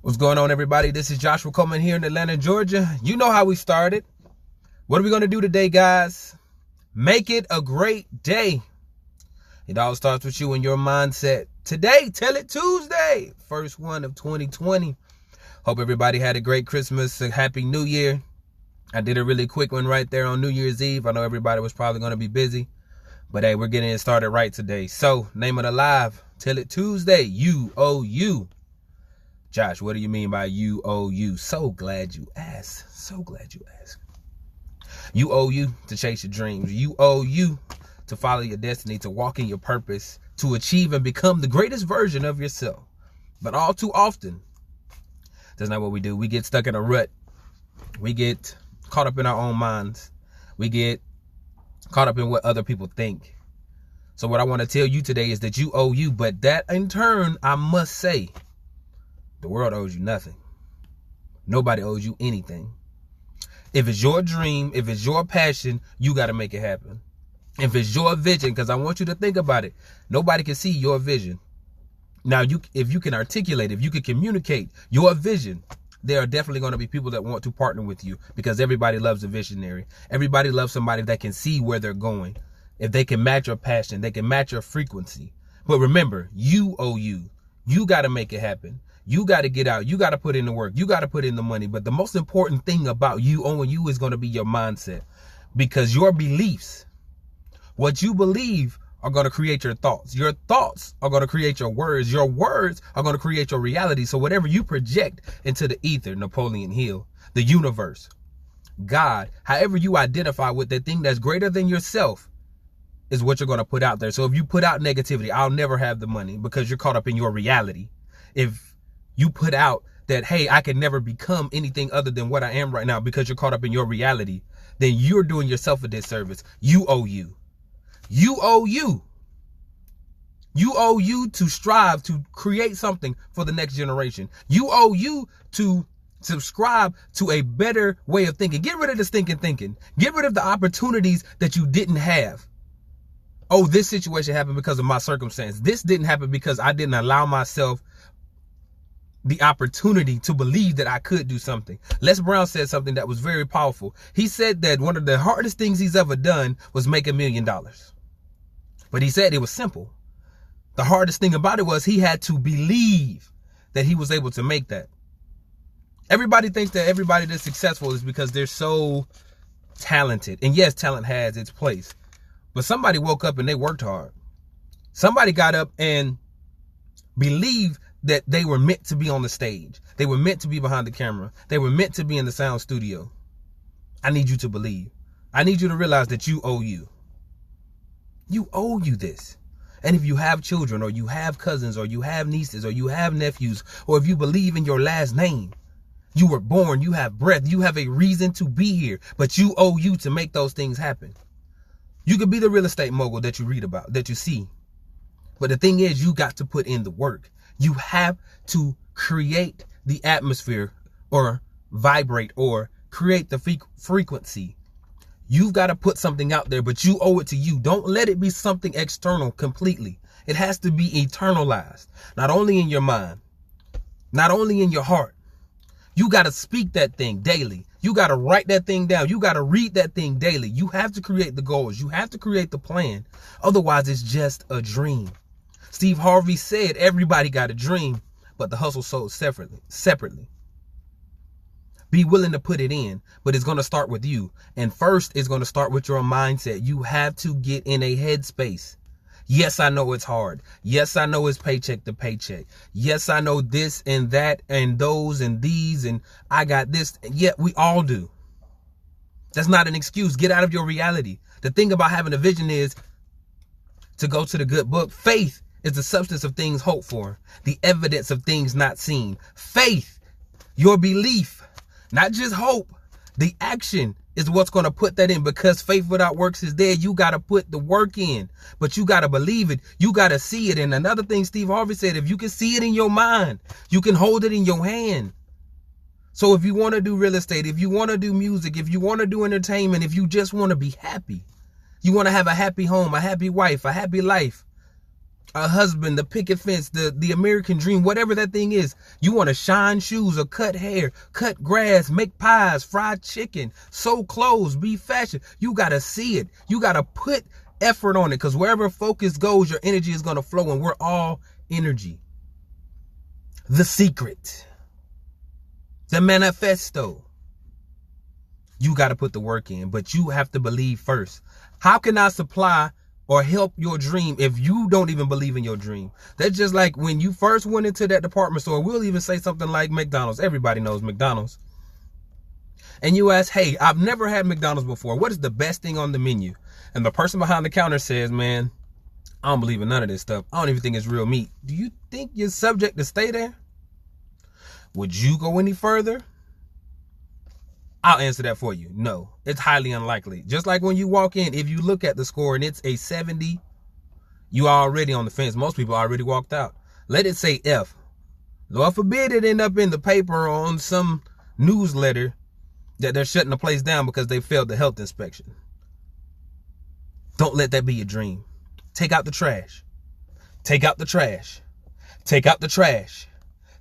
What's going on, everybody? This is Joshua Coleman here in Atlanta, Georgia. You know how we started. What are we going to do today, guys? Make it a great day. It all starts with you and your mindset. Today, Tell It Tuesday, first one of 2020. Hope everybody had a great Christmas, a happy New Year. I did a really quick one right there on New Year's Eve. I know everybody was probably going to be busy, but hey, we're getting it started right today. So, name of the live, Tell It Tuesday, U-O-U. Josh, what do you mean by U-O-U? So glad you asked. So glad you asked. U-O-U to chase your dreams. U-O-U to follow your destiny, to walk in your purpose, to achieve and become the greatest version of yourself. But all too often, that's not what we do. We get stuck in a rut. We get caught up in our own minds. We get caught up in what other people think. So what I want to tell you today is that you owe you, but that in turn, I must say, the world owes you nothing. Nobody owes you anything. If it's your dream, if it's your passion, you got to make it happen. If it's your vision, because I want you to think about it, nobody can see your vision. Now, if you can articulate, if you can communicate your vision, there are definitely going to be people that want to partner with you, because everybody loves a visionary. Everybody loves somebody that can see where they're going. If they can match your passion, they can match your frequency. But remember, you owe you. You got to make it happen. You got to get out. You got to put in the work. You got to put in the money. But the most important thing about you owing you is going to be your mindset, because your beliefs, what you believe, are going to create your thoughts. Your thoughts are going to create your words. Your words are going to create your reality. So whatever you project into the ether, Napoleon Hill, the universe, God, however you identify with that thing that's greater than yourself, is what you're going to put out there. So if you put out negativity, I'll never have the money, because you're caught up in your reality. If you put out that, hey, I can never become anything other than what I am right now, because you're caught up in your reality, then you're doing yourself a disservice. You owe you. You owe you. You owe you to strive to create something for the next generation. You owe you to subscribe to a better way of thinking. Get rid of the stinking thinking. Get rid of the opportunities that you didn't have. Oh, this situation happened because of my circumstance. This didn't happen because I didn't allow myself the opportunity to believe that I could do something. Les Brown said something that was very powerful. He said that one of the hardest things he's ever done was make $1 million. But he said it was simple. The hardest thing about it was he had to believe that he was able to make that. Everybody thinks that everybody that's successful is because they're so talented. And yes, talent has its place. But somebody woke up and they worked hard. Somebody got up and believed that they were meant to be on the stage. They were meant to be behind the camera. They were meant to be in the sound studio. I need you to believe. I need you to realize that you owe you. You owe you this. And if you have children, or you have cousins, or you have nieces, or you have nephews, or if you believe in your last name, you were born, you have breath, you have a reason to be here, but you owe you to make those things happen. You could be the real estate mogul that you read about, that you see. But the thing is, you got to put in the work. You have to create the atmosphere, or vibrate, or create the frequency. You've got to put something out there, but you owe it to you. Don't let it be something external completely. It has to be eternalized, not only in your mind, not only in your heart. You got to speak that thing daily. You got to write that thing down. You got to read that thing daily. You have to create the goals. You have to create the plan. Otherwise, it's just a dream. Steve Harvey said everybody got a dream, but the hustle sold separately. Be willing to put it in, but it's going to start with you. And first, it's going to start with your mindset. You have to get in a headspace. Yes, I know it's hard. Yes, I know it's paycheck to paycheck. Yes, I know this and that and those and these and I got this. Yeah, we all do. That's not an excuse. Get out of your reality. The thing about having a vision is, to go to the good book, faith is the substance of things hoped for, the evidence of things not seen. Faith, your belief, not just hope. The action is what's going to put that in, because faith without works is dead. You got to put the work in, but you got to believe it. You got to see it. And another thing Steve Harvey said, if you can see it in your mind, you can hold it in your hand. So if you want to do real estate, if you want to do music, if you want to do entertainment, if you just want to be happy, you want to have a happy home, a happy wife, a happy life, a husband, the picket fence, the American dream, whatever that thing is. You want to shine shoes or cut hair, cut grass, make pies, fried chicken, sew clothes, be fashion. You got to see it. You got to put effort on it, because wherever focus goes, your energy is going to flow, and we're all energy. The secret, the manifesto. You got to put the work in, but you have to believe first. How can I supply or help your dream if you don't even believe in your dream? That's just like when you first went into that department store. We'll even say something like McDonald's. Everybody knows McDonald's. And you ask, hey, I've never had McDonald's before. What is the best thing on the menu? And the person behind the counter says, man, I don't believe in none of this stuff. I don't even think it's real meat. Do you think you're subject to stay there? Would you go any further? I'll answer that for you. No, it's highly unlikely. Just like when you walk in, if you look at the score and it's a 70, you are already on the fence. Most people already walked out. Let it say F. Lord forbid it end up in the paper or on some newsletter that they're shutting the place down because they failed the health inspection. Don't let that be your dream. Take out the trash. Take out the trash. Take out the trash.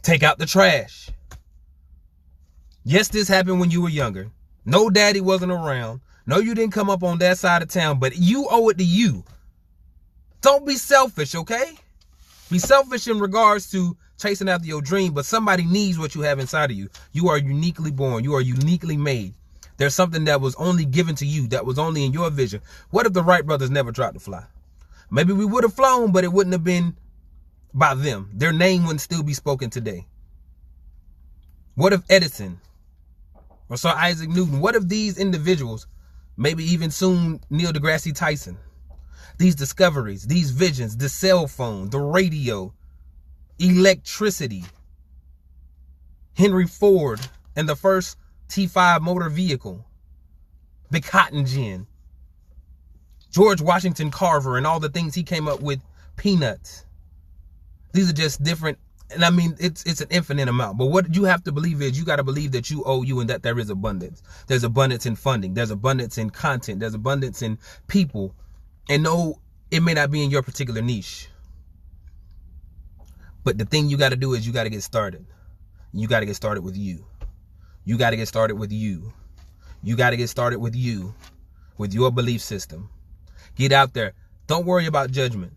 Take out the trash. Yes, this happened when you were younger. No, daddy wasn't around. No, you didn't come up on that side of town, but you owe it to you. Don't be selfish, okay? Be selfish in regards to chasing after your dream, but somebody needs what you have inside of you. You are uniquely born. You are uniquely made. There's something that was only given to you, that was only in your vision. What if the Wright brothers never tried to fly? Maybe we would have flown, but it wouldn't have been by them. Their name wouldn't still be spoken today. What if Edison or Sir Isaac Newton, what if these individuals, maybe even soon Neil deGrasse Tyson, these discoveries, these visions, the cell phone, the radio, electricity, Henry Ford and the first T5 motor vehicle, the cotton gin, George Washington Carver and all the things he came up with, peanuts. These are just different. And I mean, it's an infinite amount. But what you have to believe is you got to believe that you owe you and that there is abundance. There's abundance in funding. There's abundance in content. There's abundance in people. And no, it may not be in your particular niche. But the thing you got to do is you got to get started. You got to get started with you. You got to get started with you. You got to get started with you, with your belief system. Get out there. Don't worry about judgment.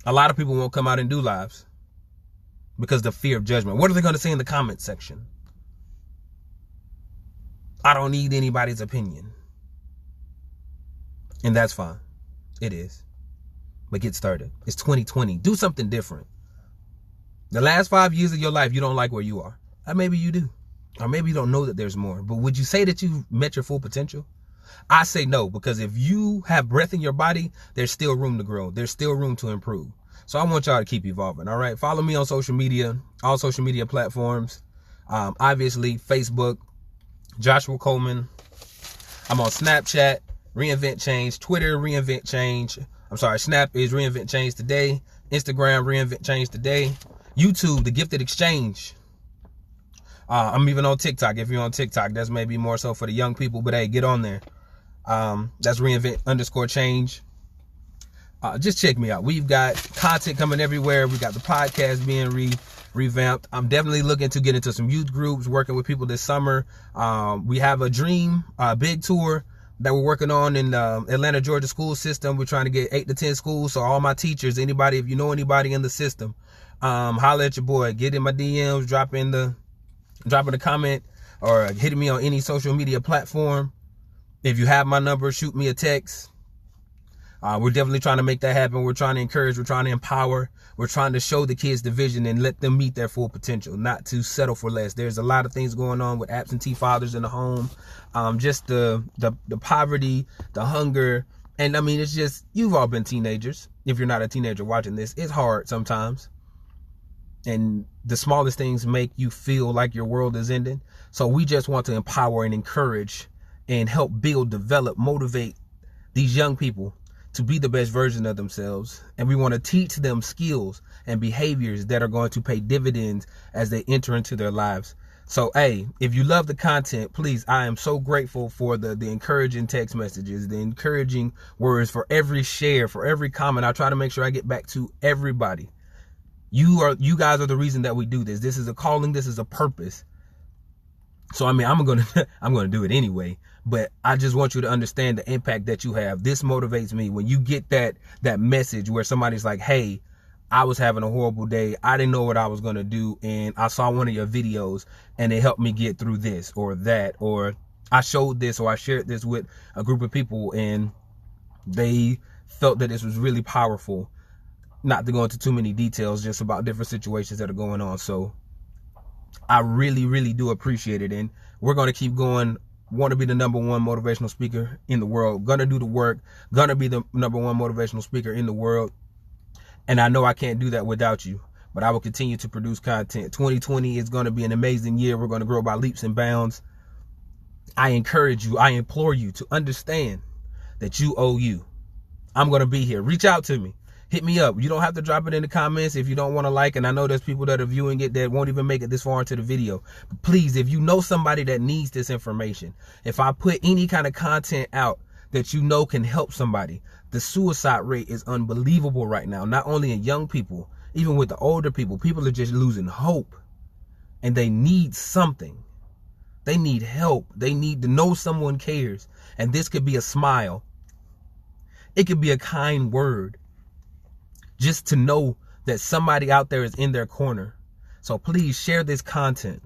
A lot of people won't come out and do lives because of the fear of judgment. What are they going to say in the comment section? I don't need anybody's opinion. And that's fine. It is. But get started. It's 2020. Do something different. The last 5 years of your life, you don't like where you are. Or maybe you do. Or maybe you don't know that there's more. But would you say that you've met your full potential? I say no, because if you have breath in your body, there's still room to grow. There's still room to improve. So I want y'all to keep evolving. All right. Follow me on social media, all social media platforms. Obviously, Facebook, Joshua Coleman. I'm on Snapchat, Reinvent Change, Twitter, Reinvent Change. I'm sorry, Snap is Reinvent Change Today. Instagram, Reinvent Change Today. YouTube, The Gifted Exchange. I'm even on TikTok. If you're on TikTok, that's maybe more so for the young people, but hey, get on there. That's Reinvent_Change. Just check me out. We've got content coming everywhere. We got the podcast being revamped. I'm definitely looking to get into some youth groups, working with people this summer. We have a dream, big tour that we're working on in Atlanta, Georgia school system. We're trying to get 8 to 10 schools. So all my teachers, anybody, if you know anybody in the system, holler at your boy. Get in my DMs, drop in a comment, or hit me on any social media platform. If you have my number, shoot me a text. We're definitely trying to make that happen. We're trying to encourage. We're trying to empower. We're trying to show the kids the vision and let them meet their full potential, not to settle for less. There's a lot of things going on with absentee fathers in the home. Just the poverty, the hunger. And I mean, it's just, you've all been teenagers. If you're not a teenager watching this, it's hard sometimes. And the smallest things make you feel like your world is ending. So we just want to empower and encourage and help build, develop, motivate these young people to be the best version of themselves. And we want to teach them skills and behaviors that are going to pay dividends as they enter into their lives. So, hey, if you love the content, please, I am so grateful for the encouraging text messages, the encouraging words, for every share, for every comment. I try to make sure I get back to everybody. You guys are the reason that we do this. This is a calling. This is a purpose. So, I mean, I'm going to do it anyway, but I just want you to understand the impact that you have. This motivates me. When you get that message where somebody's like, hey, I was having a horrible day, I didn't know what I was going to do, and I saw one of your videos and it helped me get through this or that, or I showed this or I shared this with a group of people and they felt that this was really powerful. Not to go into too many details, just about different situations that are going on. So I really, really do appreciate it. And we're going to keep going. Want to be the #1 motivational speaker in the world. Going to do the work. Going to be the #1 motivational speaker in the world. And I know I can't do that without you, but I will continue to produce content. 2020 is going to be an amazing year. We're going to grow by leaps and bounds. I encourage you, I implore you to understand that you owe you. I'm going to be here. Reach out to me. Hit me up. You don't have to drop it in the comments if you don't want to like. And I know there's people that are viewing it that won't even make it this far into the video. But please, if you know somebody that needs this information, if I put any kind of content out that you know can help somebody, the suicide rate is unbelievable right now. Not only in young people, even with the older people. People are just losing hope. And they need something. They need help. They need to know someone cares. And this could be a smile. It could be a kind word. Just to know that somebody out there is in their corner. So please share this content.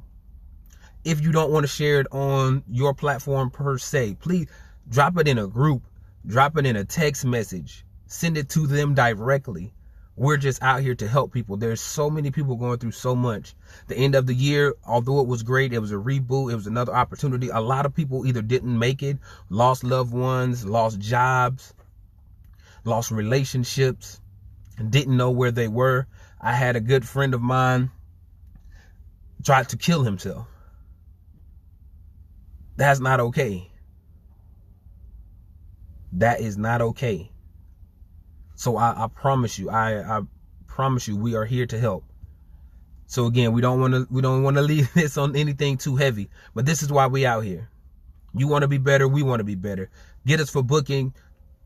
If you don't want to share it on your platform per se, please drop it in a group. Drop it in a text message. Send it to them directly. We're just out here to help people. There's so many people going through so much. The end of the year, although it was great, it was a reboot, it was another opportunity. A lot of people either didn't make it, lost loved ones, lost jobs, lost relationships, and didn't know where they were. I had a good friend of mine tried to kill himself. That's not okay. That is not okay. So I promise you, I promise you, we are here to help. So again, we don't want to leave this on anything too heavy, but this is why we out here. You want to be better, we want to be better. Get us for booking.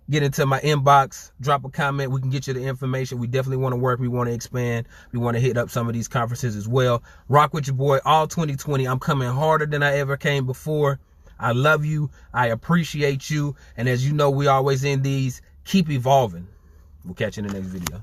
Get into my inbox, drop a comment. We can get you the information. We definitely want to work. We want to expand. We want to hit up some of these conferences as well. Rock with your boy all 2020. I'm coming harder than I ever came before. I love you. I appreciate you. And as you know, we always end these. Keep evolving. We'll catch you in the next video.